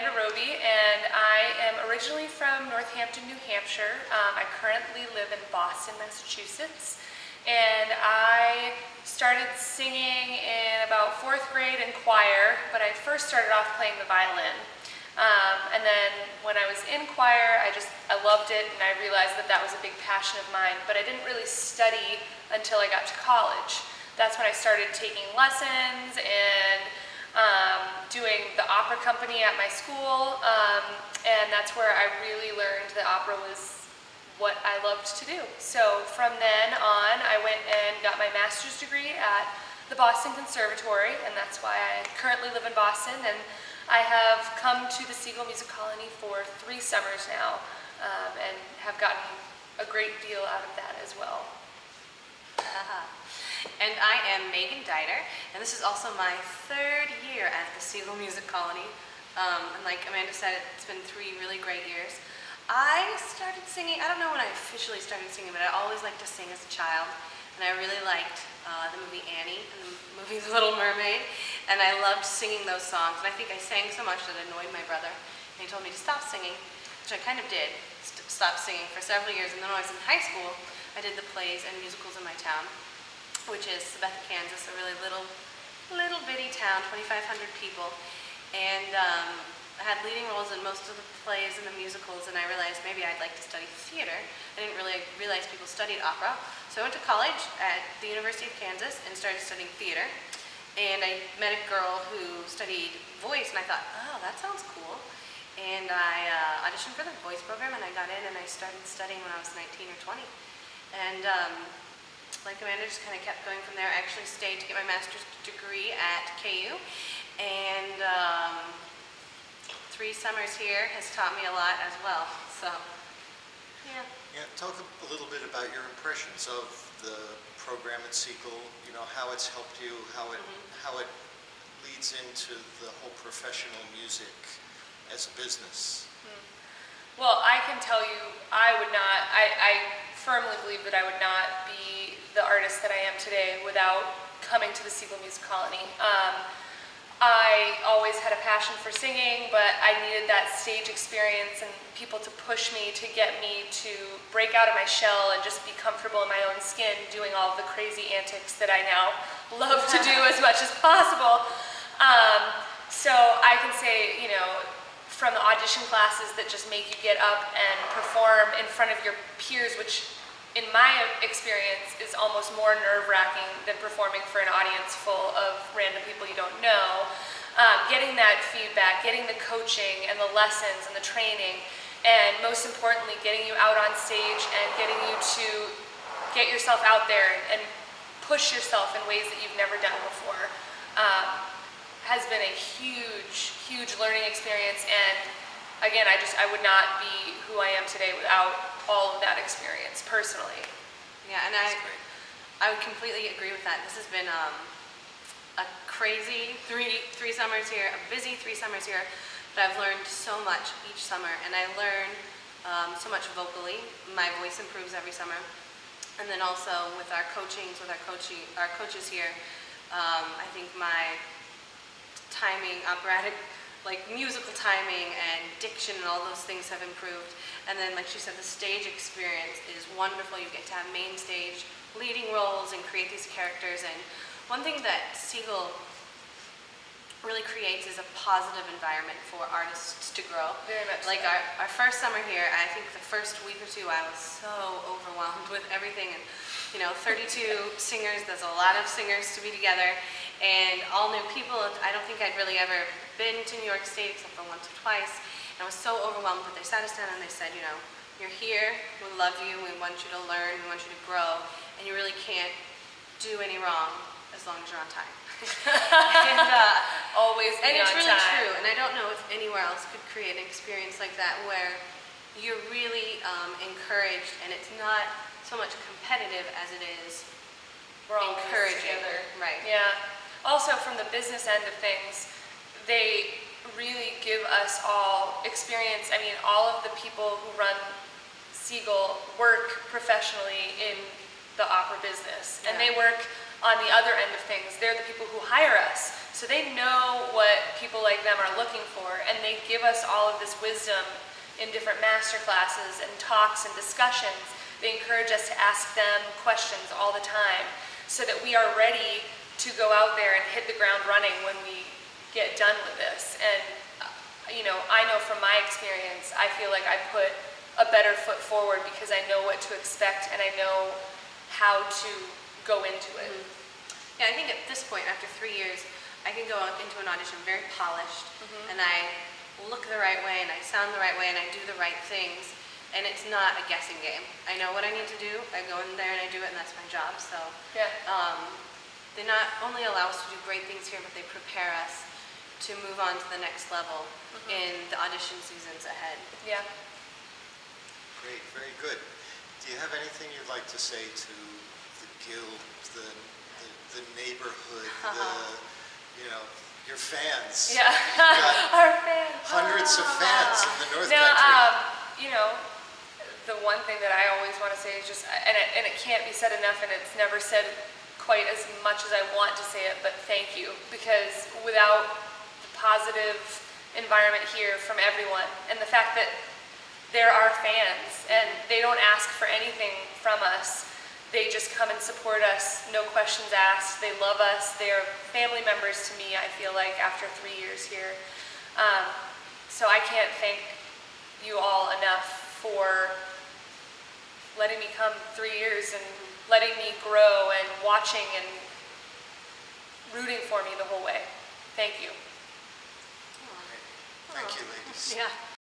Robie, and I am originally from Northampton, New Hampshire. I currently live in Boston, Massachusetts, and I started singing in about 4th grade in choir, but I first started off playing the violin. And then when I was in choir, I loved it, and I realized that that was a big passion of mine, but I didn't really study until I got to college. That's when I started taking lessons and doing the opera company at my school, and that's where I really learned that opera was what I loved to do. So from then on, I went and got my master's degree at the Boston Conservatory, and that's why I currently live in Boston, and I have come to the Seagle Music Colony for 3 summers now, and have gotten a great deal out of that as well. And I am Meaghan Deiter, and this is also my 3rd year at the Seagle Music Colony. And like Amanda said, it's been 3 really great years. I started singing, I don't know when I officially started singing, but I always liked to sing as a child. And I really liked the movie Annie and the movie The Little Mermaid, and I loved singing those songs. And I think I sang so much that it annoyed my brother, and he told me to stop singing, which I kind of did, stop singing for several years. And then when I was in high school, I did the plays and musicals in my town, which is Sabetha, Kansas, a really little bitty town, 2,500 people. And I had leading roles in most of the plays and the musicals, and I realized maybe I'd like to study theater. I didn't really realize people studied opera. So I went to college at the University of Kansas and started studying theater. And I met a girl who studied voice, and I thought, oh, that sounds cool. And I auditioned for the voice program, and I got in, and I started studying when I was 19 or 20. And like Amanda, just kind of kept going from there. I actually stayed to get my master's degree at KU, and 3 summers here has taught me a lot as well. So, yeah. Yeah, talk a little bit about your impressions of the program at Seagle. You know, how it's helped you, how it leads into the whole professional music as a business. Well, I can tell you, I firmly believe that I would not be the artist that I am today without coming to the Seagle Music Colony. I always had a passion for singing, but I needed that stage experience and people to push me, to get me to break out of my shell and just be comfortable in my own skin, doing all of the crazy antics that I now love to do as much as possible. So I can say, you know, from the audition classes that just make you get up and perform in front of your peers, which in my experience is almost more nerve-wracking than performing for an audience full of random people you don't know. Getting that feedback, getting the coaching and the lessons and the training, and most importantly, getting you out on stage and getting you to get yourself out there and push yourself in ways that you've never done before has been a huge, huge learning experience. And again, I would not be who I am today without all of that experience, personally. Yeah, and I would completely agree with that. This has been a crazy three summers here, a busy 3 summers here, but I've learned so much each summer, and I learn so much vocally. My voice improves every summer. And then also with our coachings, with our coaches here, I think my timing, operatic, like musical timing and diction and all those things have improved. And then, like she said, the stage experience is wonderful. You get to have main stage leading roles and create these characters. And one thing that Seagle really creates is a positive environment for artists to grow. Very much like so. our first summer here, I think the first week or 2 I was so overwhelmed with everything. And you know, 32 singers, there's a lot of singers to be together, and all new people. I don't think I'd really ever been to New York State except for once or twice. And I was so overwhelmed, but they sat us down and they said, you know, you're here, we love you, we want you to learn, we want you to grow, and you really can't do any wrong as long as you're on time. And Always be and it's on really time. true, and I don't know if anywhere else could create an experience like that where you're really encouraged, and it's not so much competitive as it is We're all encouraging. together. Right. Yeah. Also, from the business end of things, they really give us all experience. I mean, all of the people who run Seagle work professionally in the opera business, and they work on the other end of things, they're the people who hire us. So they know what people like them are looking for, and they give us all of this wisdom in different master classes and talks and discussions. They encourage us to ask them questions all the time so that we are ready to go out there and hit the ground running when we get done with this. And I know from my experience, I feel like I put a better foot forward because I know what to expect and I know how to go into it. Yeah, I think at this point, after 3 years, I can go into an audition very polished, and I look the right way, and I sound the right way, and I do the right things, and it's not a guessing game. I know what I need to do, I go in there and I do it, and that's my job. So Yeah. they not only allow us to do great things here, but they prepare us to move on to the next level in the audition seasons ahead. Yeah. Great, very good. Do you have anything you'd like to say to the guild, the neighborhood, your fans? Yeah. Our fans. Hundreds of fans in the North No, Country. the one thing that I always want to say is just, and it can't be said enough, and it's never said quite as much as I want to say it, but thank you. Because without the positive environment here from everyone, and the fact that they're our fans, and they don't ask for anything from us, they just come and support us, no questions asked. They love us. They're family members to me, I feel like, after 3 years here. So I can't thank you all enough for letting me come 3 years and letting me grow and watching and rooting for me the whole way. Thank you. Thank you, ladies. Yeah.